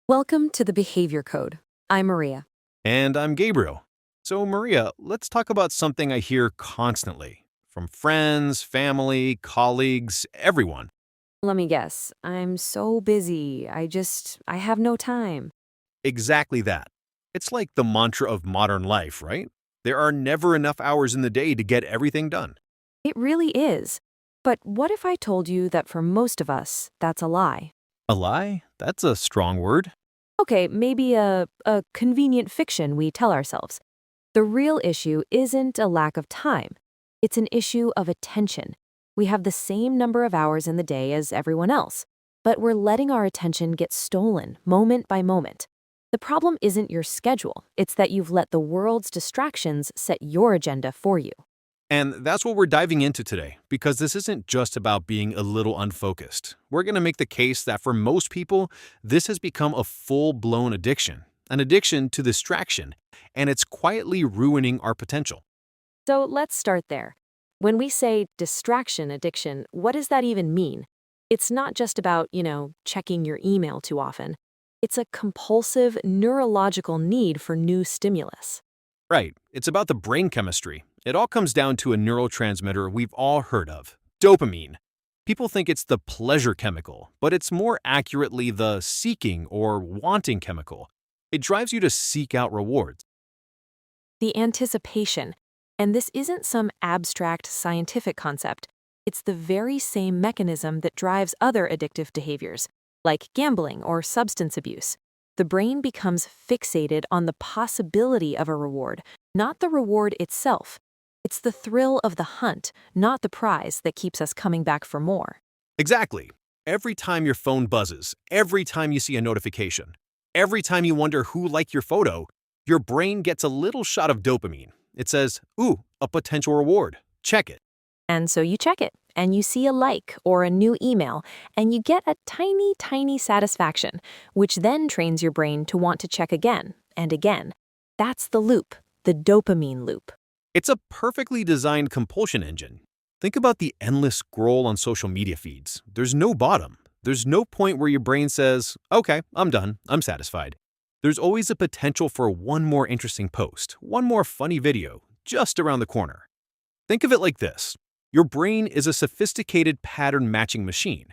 Welcome to the Behavior Code. I'm Maria. And I'm Gabriel. So, Maria, let's talk about something I hear constantly from friends, family, colleagues, everyone. Let me guess. I'm so busy. I have no time. Exactly that. It's like the mantra of modern life, right? There are never enough hours in the day to get everything done. It really is. But what if I told you that for most of us, that's a lie? A lie? That's a strong word. Okay, maybe a convenient fiction we tell ourselves. The real issue isn't a lack of time. It's an issue of attention. We have the same number of hours in the day as everyone else, but we're letting our attention get stolen moment by moment. The problem isn't your schedule, it's that you've let the world's distractions set your agenda for you. And that's what we're diving into today, because this isn't just about being a little unfocused. We're going to make the case that for most people, this has become a full-blown addiction, an addiction to distraction, and it's quietly ruining our potential. So let's start there. When we say distraction addiction, what does that even mean? It's not just about, checking your email too often. It's a compulsive neurological need for new stimulus. Right, it's about the brain chemistry. It all comes down to a neurotransmitter we've all heard of, dopamine. People think it's the pleasure chemical, but it's more accurately the seeking or wanting chemical. It drives you to seek out rewards. The anticipation. And this isn't some abstract scientific concept. It's the very same mechanism that drives other addictive behaviors, like gambling or substance abuse. The brain becomes fixated on the possibility of a reward, not the reward itself. It's the thrill of the hunt, not the prize, that keeps us coming back for more. Exactly. Every time your phone buzzes, every time you see a notification, every time you wonder who liked your photo, your brain gets a little shot of dopamine. It says, ooh, a potential reward. Check it. And so you check it, and you see a like or a new email, and you get a tiny, tiny satisfaction, which then trains your brain to want to check again and again. That's the loop, the dopamine loop. It's a perfectly designed compulsion engine. Think about the endless scroll on social media feeds. There's no bottom. There's no point where your brain says, okay, I'm done, I'm satisfied. There's always a potential for one more interesting post, one more funny video, just around the corner. Think of it like this. Your brain is a sophisticated pattern matching machine,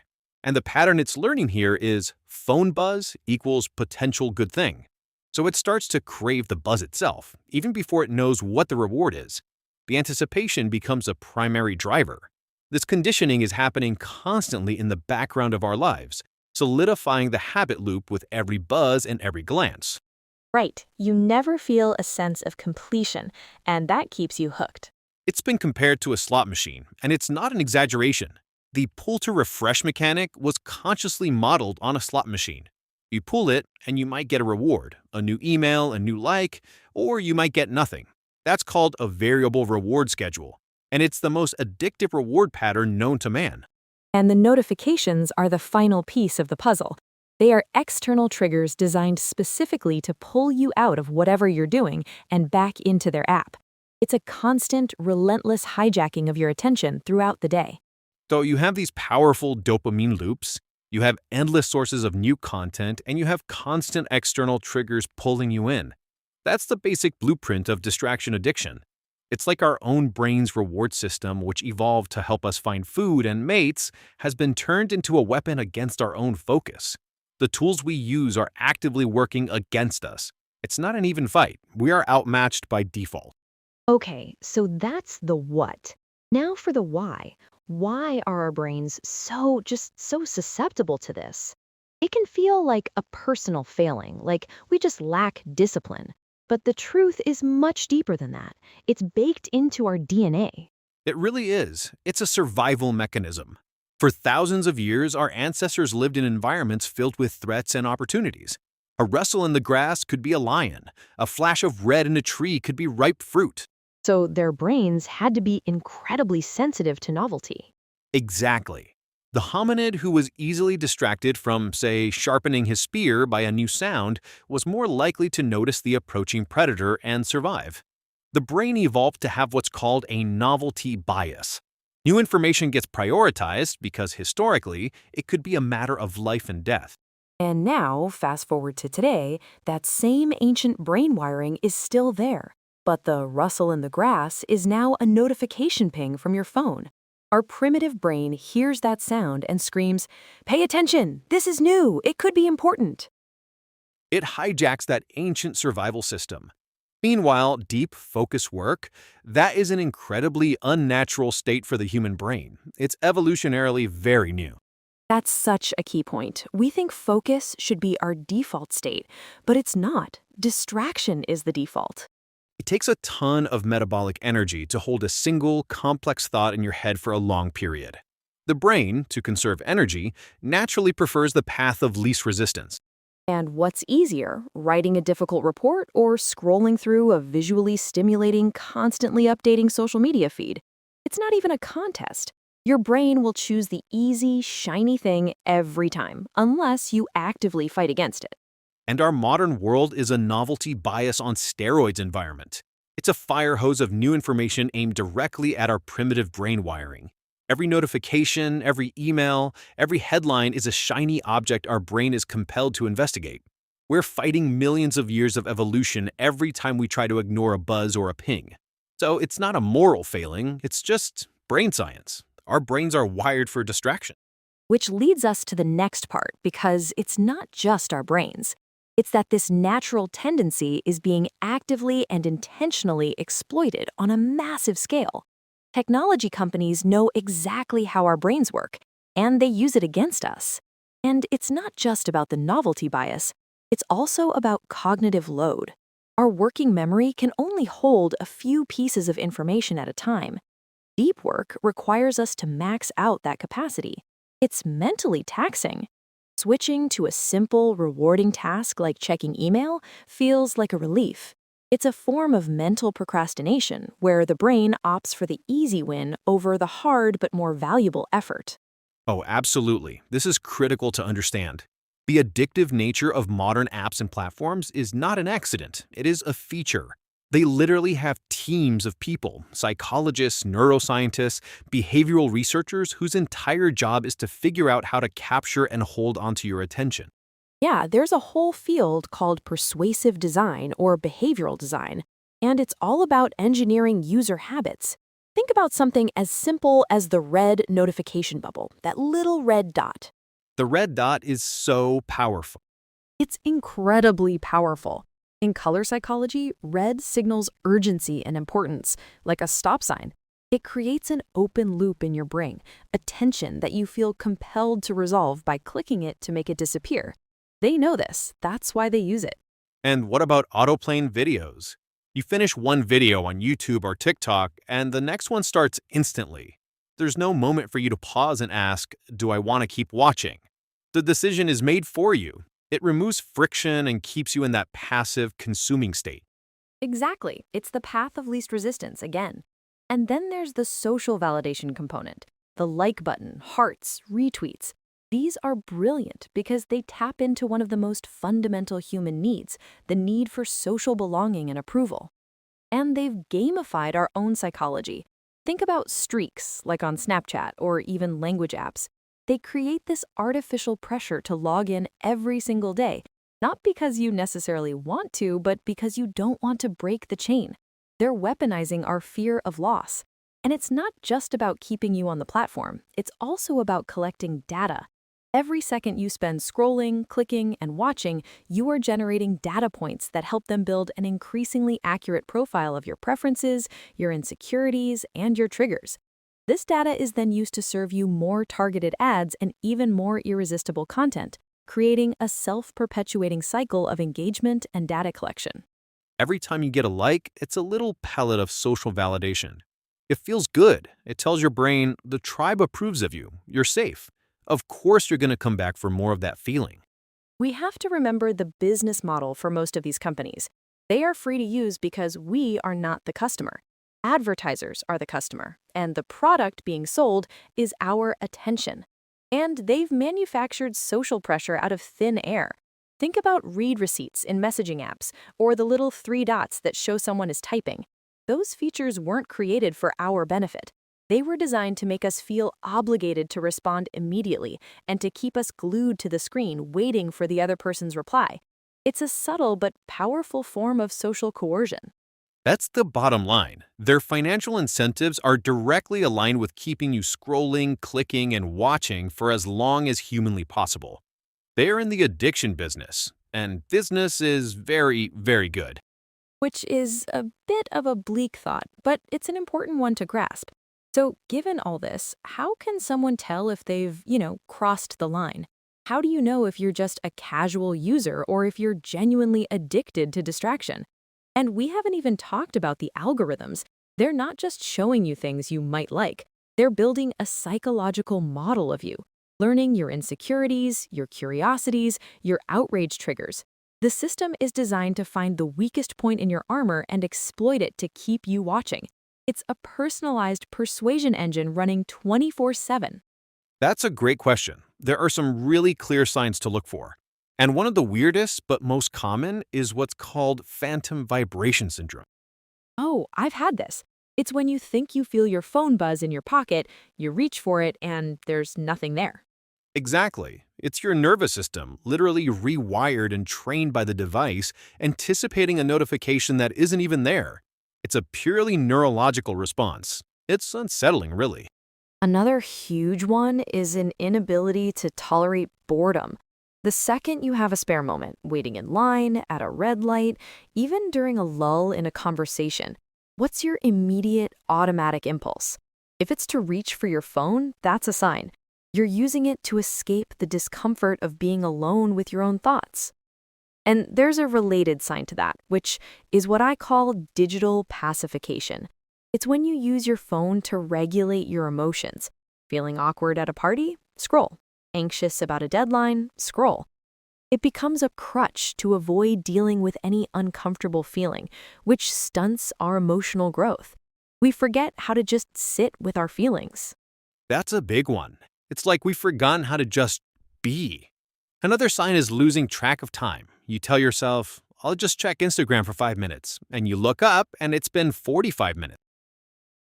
and the pattern it's learning here is phone buzz equals potential good thing. So it starts to crave the buzz itself, even before it knows what the reward is. The anticipation becomes a primary driver. This conditioning is happening constantly in the background of our lives, solidifying the habit loop with every buzz and every glance. Right, you never feel a sense of completion, and that keeps you hooked. It's been compared to a slot machine, and it's not an exaggeration. The pull-to-refresh mechanic was consciously modeled on a slot machine. You pull it, and you might get a reward, a new email, a new like, or you might get nothing. That's called a variable reward schedule, and it's the most addictive reward pattern known to man. And the notifications are the final piece of the puzzle. They are external triggers designed specifically to pull you out of whatever you're doing and back into their app. It's a constant, relentless hijacking of your attention throughout the day. So you have these powerful dopamine loops, you have endless sources of new content, and you have constant external triggers pulling you in. That's the basic blueprint of distraction addiction. It's like our own brain's reward system, which evolved to help us find food and mates, has been turned into a weapon against our own focus. The tools we use are actively working against us. It's not an even fight. We are outmatched by default. Okay, so that's the what. Now for the why. Why are our brains so susceptible to this? It can feel like a personal failing, like we just lack discipline. But the truth is much deeper than that. It's baked into our DNA. It really is. It's a survival mechanism. For thousands of years, our ancestors lived in environments filled with threats and opportunities. A rustle in the grass could be a lion. A flash of red in a tree could be ripe fruit. So their brains had to be incredibly sensitive to novelty. Exactly. The hominid who was easily distracted from, say, sharpening his spear by a new sound was more likely to notice the approaching predator and survive. The brain evolved to have what's called a novelty bias. New information gets prioritized because historically, it could be a matter of life and death. And now, fast forward to today, that same ancient brain wiring is still there. But the rustle in the grass is now a notification ping from your phone. Our primitive brain hears that sound and screams, "Pay attention! This is new! It could be important!" It hijacks that ancient survival system. Meanwhile, deep focus work, that is an incredibly unnatural state for the human brain. It's evolutionarily very new. That's such a key point. We think focus should be our default state, but it's not. Distraction is the default. It takes a ton of metabolic energy to hold a single, complex thought in your head for a long period. The brain, to conserve energy, naturally prefers the path of least resistance. And what's easier, writing a difficult report or scrolling through a visually stimulating, constantly updating social media feed? It's not even a contest. Your brain will choose the easy, shiny thing every time, unless you actively fight against it. And our modern world is a novelty bias on steroids environment. It's a fire hose of new information aimed directly at our primitive brain wiring. Every notification, every email, every headline is a shiny object our brain is compelled to investigate. We're fighting millions of years of evolution every time we try to ignore a buzz or a ping. So it's not a moral failing, it's just brain science. Our brains are wired for distraction. Which leads us to the next part, because it's not just our brains. It's that this natural tendency is being actively and intentionally exploited on a massive scale. Technology companies know exactly how our brains work, and they use it against us. And it's not just about the novelty bias, it's also about cognitive load. Our working memory can only hold a few pieces of information at a time. Deep work requires us to max out that capacity. It's mentally taxing. Switching to a simple, rewarding task like checking email feels like a relief. It's a form of mental procrastination where the brain opts for the easy win over the hard but more valuable effort. Oh, absolutely. This is critical to understand. The addictive nature of modern apps and platforms is not an accident, it is a feature. They literally have teams of people, psychologists, neuroscientists, behavioral researchers whose entire job is to figure out how to capture and hold onto your attention. Yeah, there's a whole field called persuasive design or behavioral design, and it's all about engineering user habits. Think about something as simple as the red notification bubble, that little red dot. The red dot is so powerful. It's incredibly powerful. In color psychology, red signals urgency and importance, like a stop sign. It creates an open loop in your brain, a tension that you feel compelled to resolve by clicking it to make it disappear. They know this, that's why they use it. And what about autoplaying videos? You finish one video on YouTube or TikTok, and the next one starts instantly. There's no moment for you to pause and ask, do I want to keep watching? The decision is made for you. It removes friction and keeps you in that passive, consuming state. Exactly. It's the path of least resistance again. And then there's the social validation component. The like button, hearts, retweets. These are brilliant because they tap into one of the most fundamental human needs, the need for social belonging and approval. And they've gamified our own psychology. Think about streaks, like on Snapchat or even language apps. They create this artificial pressure to log in every single day, not because you necessarily want to, but because you don't want to break the chain. They're weaponizing our fear of loss. And it's not just about keeping you on the platform, it's also about collecting data. Every second you spend scrolling, clicking, and watching, you are generating data points that help them build an increasingly accurate profile of your preferences, your insecurities, and your triggers. This data is then used to serve you more targeted ads and even more irresistible content, creating a self-perpetuating cycle of engagement and data collection. Every time you get a like, it's a little pellet of social validation. It feels good. It tells your brain, the tribe approves of you, you're safe. Of course you're going to come back for more of that feeling. We have to remember the business model for most of these companies. They are free to use because we are not the customer. Advertisers are the customer, and the product being sold is our attention. And they've manufactured social pressure out of thin air. Think about read receipts in messaging apps, or the little 3 dots that show someone is typing. Those features weren't created for our benefit. They were designed to make us feel obligated to respond immediately and to keep us glued to the screen waiting for the other person's reply. It's a subtle but powerful form of social coercion. That's the bottom line. Their financial incentives are directly aligned with keeping you scrolling, clicking, and watching for as long as humanly possible. They're in the addiction business, and business is very, very good. Which is a bit of a bleak thought, but it's an important one to grasp. So, given all this, how can someone tell if they've crossed the line? How do you know if you're just a casual user or if you're genuinely addicted to distraction? And we haven't even talked about the algorithms. They're not just showing you things you might like, they're building a psychological model of you, learning your insecurities, your curiosities, your outrage triggers. The system is designed to find the weakest point in your armor and exploit it to keep you watching. It's a personalized persuasion engine running 24/7. That's a great question. There are some really clear signs to look for. And one of the weirdest but most common is what's called phantom vibration syndrome. Oh, I've had this. It's when you think you feel your phone buzz in your pocket, you reach for it, and there's nothing there. Exactly. It's your nervous system, literally rewired and trained by the device, anticipating a notification that isn't even there. It's a purely neurological response. It's unsettling, really. Another huge one is an inability to tolerate boredom. The second you have a spare moment, waiting in line, at a red light, even during a lull in a conversation, what's your immediate automatic impulse? If it's to reach for your phone, that's a sign. You're using it to escape the discomfort of being alone with your own thoughts. And there's a related sign to that, which is what I call digital pacification. It's when you use your phone to regulate your emotions. Feeling awkward at a party? Scroll. Anxious about a deadline? Scroll. It becomes a crutch to avoid dealing with any uncomfortable feeling, which stunts our emotional growth. We forget how to just sit with our feelings. That's a big one. It's like we've forgotten how to just be. Another sign is losing track of time. You tell yourself, I'll just check Instagram for 5 minutes, and you look up and it's been 45 minutes.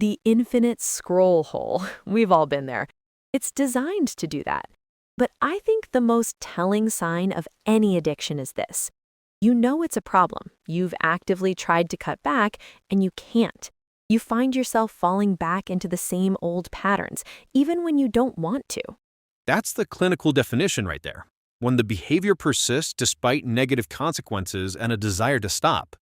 The infinite scroll hole. We've all been there. It's designed to do that. But I think the most telling sign of any addiction is this. You know it's a problem. You've actively tried to cut back, and you can't. You find yourself falling back into the same old patterns, even when you don't want to. That's the clinical definition right there. When the behavior persists despite negative consequences and a desire to stop.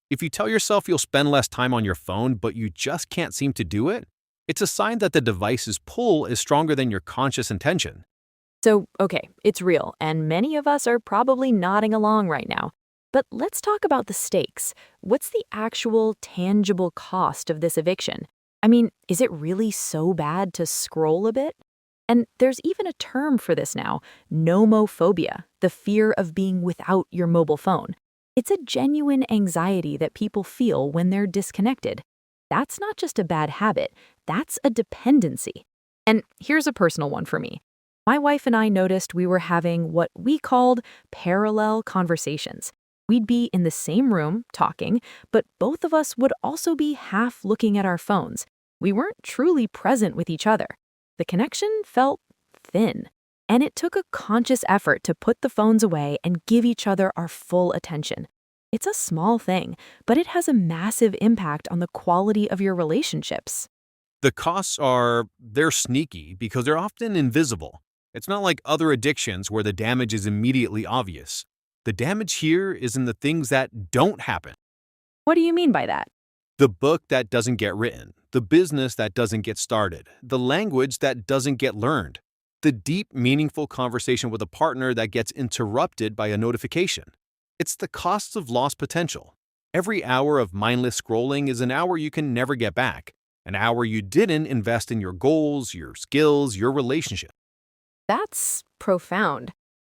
If you tell yourself you'll spend less time on your phone, but you just can't seem to do it, it's a sign that the device's pull is stronger than your conscious intention. So, okay, it's real, and many of us are probably nodding along right now. But let's talk about the stakes. What's the actual tangible cost of this eviction? I mean, is it really so bad to scroll a bit? And there's even a term for this now, nomophobia, the fear of being without your mobile phone. It's a genuine anxiety that people feel when they're disconnected. That's not just a bad habit, that's a dependency. And here's a personal one for me. My wife and I noticed we were having what we called parallel conversations. We'd be in the same room talking, but both of us would also be half looking at our phones. We weren't truly present with each other. The connection felt thin, and it took a conscious effort to put the phones away and give each other our full attention. It's a small thing, but it has a massive impact on the quality of your relationships. The costs they're sneaky because they're often invisible. It's not like other addictions where the damage is immediately obvious. The damage here is in the things that don't happen. What do you mean by that? The book that doesn't get written, the business that doesn't get started, the language that doesn't get learned, the deep, meaningful conversation with a partner that gets interrupted by a notification. It's the costs of lost potential. Every hour of mindless scrolling is an hour you can never get back, an hour you didn't invest in your goals, your skills, your relationship. That's profound.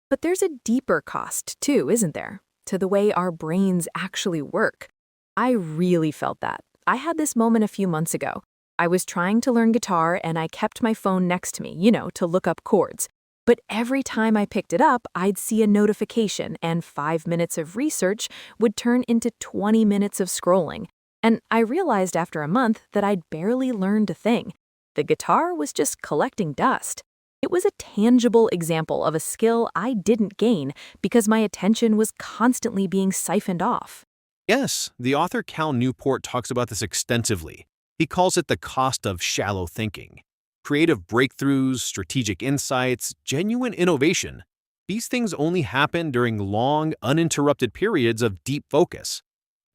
But there's a deeper cost, too, isn't there? To the way our brains actually work. I really felt that. I had this moment a few months ago. I was trying to learn guitar and I kept my phone next to me, to look up chords. But every time I picked it up, I'd see a notification and 5 minutes of research would turn into 20 minutes of scrolling. And I realized after a month that I'd barely learned a thing. The guitar was just collecting dust. It was a tangible example of a skill I didn't gain because my attention was constantly being siphoned off. Yes, the author Cal Newport talks about this extensively. He calls it the cost of shallow thinking. Creative breakthroughs, strategic insights, genuine innovation. These things only happen during long, uninterrupted periods of deep focus.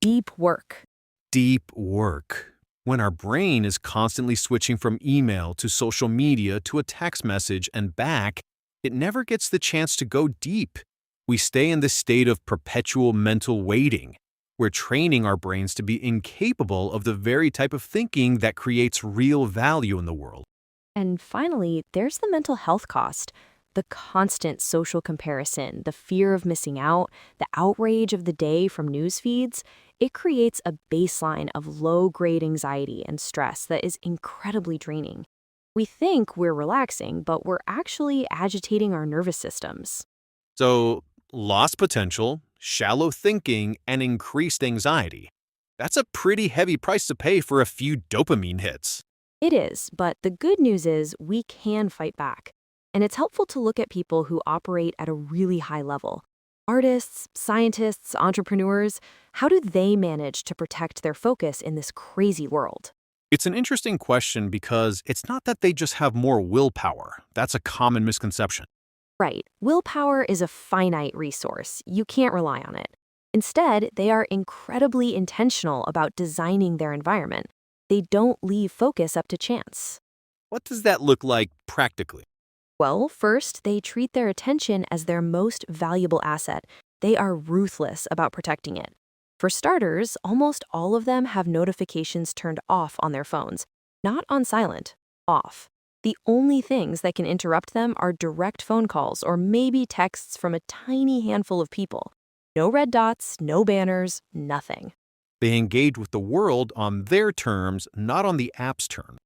Deep work. Deep work. When our brain is constantly switching from email to social media to a text message and back, it never gets the chance to go deep. We stay in this state of perpetual mental waiting. We're training our brains to be incapable of the very type of thinking that creates real value in the world. And finally, there's the mental health cost. The constant social comparison, the fear of missing out, the outrage of the day from news feeds, it creates a baseline of low-grade anxiety and stress that is incredibly draining. We think we're relaxing, but we're actually agitating our nervous systems. So, lost potential, shallow thinking, and increased anxiety. That's a pretty heavy price to pay for a few dopamine hits. It is, but the good news is we can fight back. And it's helpful to look at people who operate at a really high level. Artists, scientists, entrepreneurs, how do they manage to protect their focus in this crazy world? It's an interesting question because it's not that they just have more willpower. That's a common misconception. Right, willpower is a finite resource. You can't rely on it. Instead, they are incredibly intentional about designing their environment. They don't leave focus up to chance. What does that look like practically? Well, first, they treat their attention as their most valuable asset. They are ruthless about protecting it. For starters, almost all of them have notifications turned off on their phones. Not on silent, off. The only things that can interrupt them are direct phone calls or maybe texts from a tiny handful of people. No red dots, no banners, nothing. They engage with the world on their terms, not on the app's terms.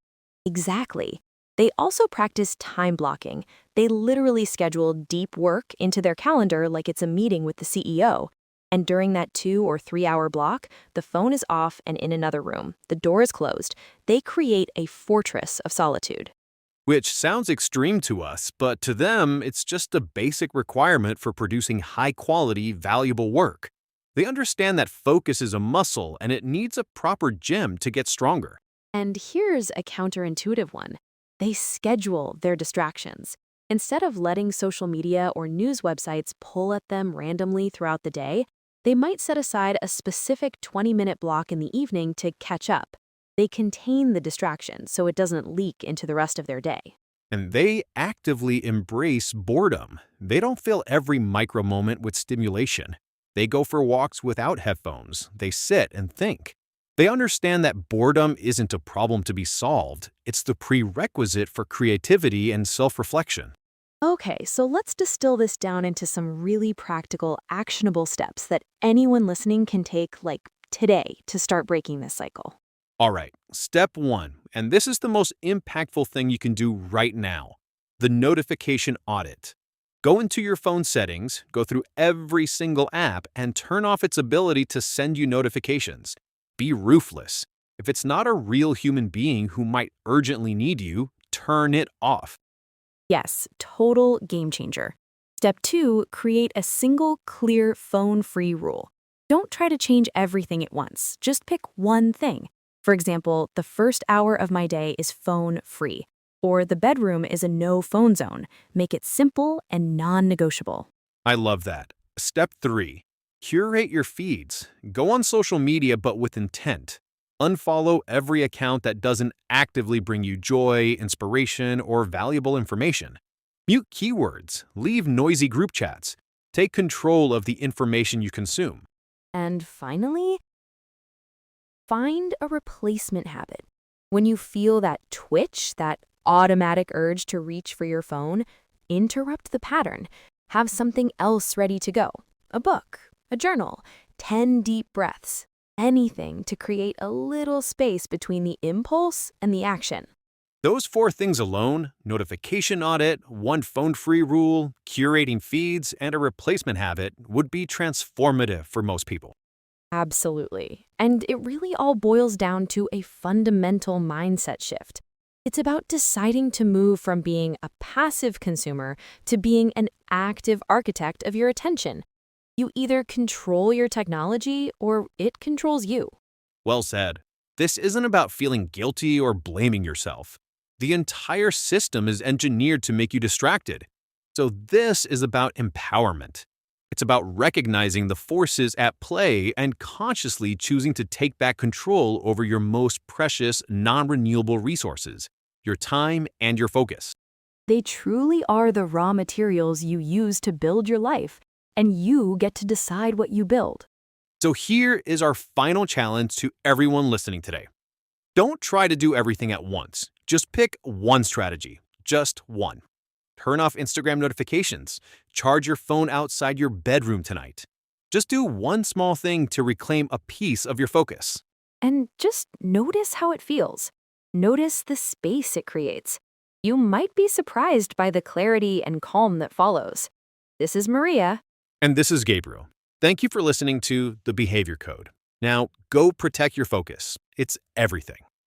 Exactly. They also practice time blocking. They literally schedule deep work into their calendar like it's a meeting with the CEO. And during that 2 or 3 hour block, the phone is off and in another room. The door is closed. They create a fortress of solitude. Which sounds extreme to us, but to them, it's just a basic requirement for producing high-quality, valuable work. They understand that focus is a muscle and it needs a proper gym to get stronger. And here's a counterintuitive one. They schedule their distractions. Instead of letting social media or news websites pull at them randomly throughout the day, they might set aside a specific 20-minute block in the evening to catch up. They contain the distraction so it doesn't leak into the rest of their day. And they actively embrace boredom. They don't fill every micro moment with stimulation. They go for walks without headphones. They sit and think. They understand that boredom isn't a problem to be solved. It's the prerequisite for creativity and self-reflection. Okay, so let's distill this down into some really practical, actionable steps that anyone listening can take, like today, to start breaking this cycle. All right, step one, and this is the most impactful thing you can do right now, the notification audit. Go into your phone settings, go through every single app, and turn off its ability to send you notifications. Be ruthless. If it's not a real human being who might urgently need you, turn it off. Yes, total game changer. Step 2, create a single, clear, phone-free rule. Don't try to change everything at once. Just pick one thing. For example, the first hour of my day is phone-free, or the bedroom is a no-phone zone. Make it simple and non-negotiable. I love that. Step 3. Curate your feeds. Go on social media but with intent. Unfollow every account that doesn't actively bring you joy, inspiration, or valuable information. Mute keywords. Leave noisy group chats. Take control of the information you consume. And finally, find a replacement habit. When you feel that twitch, that automatic urge to reach for your phone, interrupt the pattern. Have something else ready to go. A book, a journal, 10 deep breaths. Anything to create a little space between the impulse and the action. Those 4 things alone, notification audit, one phone-free rule, curating feeds, and a replacement habit, would be transformative for most people. Absolutely. And it really all boils down to a fundamental mindset shift. It's about deciding to move from being a passive consumer to being an active architect of your attention. You either control your technology or it controls you. Well said. This isn't about feeling guilty or blaming yourself. The entire system is engineered to make you distracted. So this is about empowerment. It's about recognizing the forces at play and consciously choosing to take back control over your most precious, non-renewable resources, your time and your focus. They truly are the raw materials you use to build your life, and you get to decide what you build. So here is our final challenge to everyone listening today. Don't try to do everything at once. Just pick one strategy, just one. Turn off Instagram notifications. Charge your phone outside your bedroom tonight. Just do one small thing to reclaim a piece of your focus. And just notice how it feels. Notice the space it creates. You might be surprised by the clarity and calm that follows. This is Maria. And this is Gabriel. Thank you for listening to The Behavior Code. Now, go protect your focus. It's everything.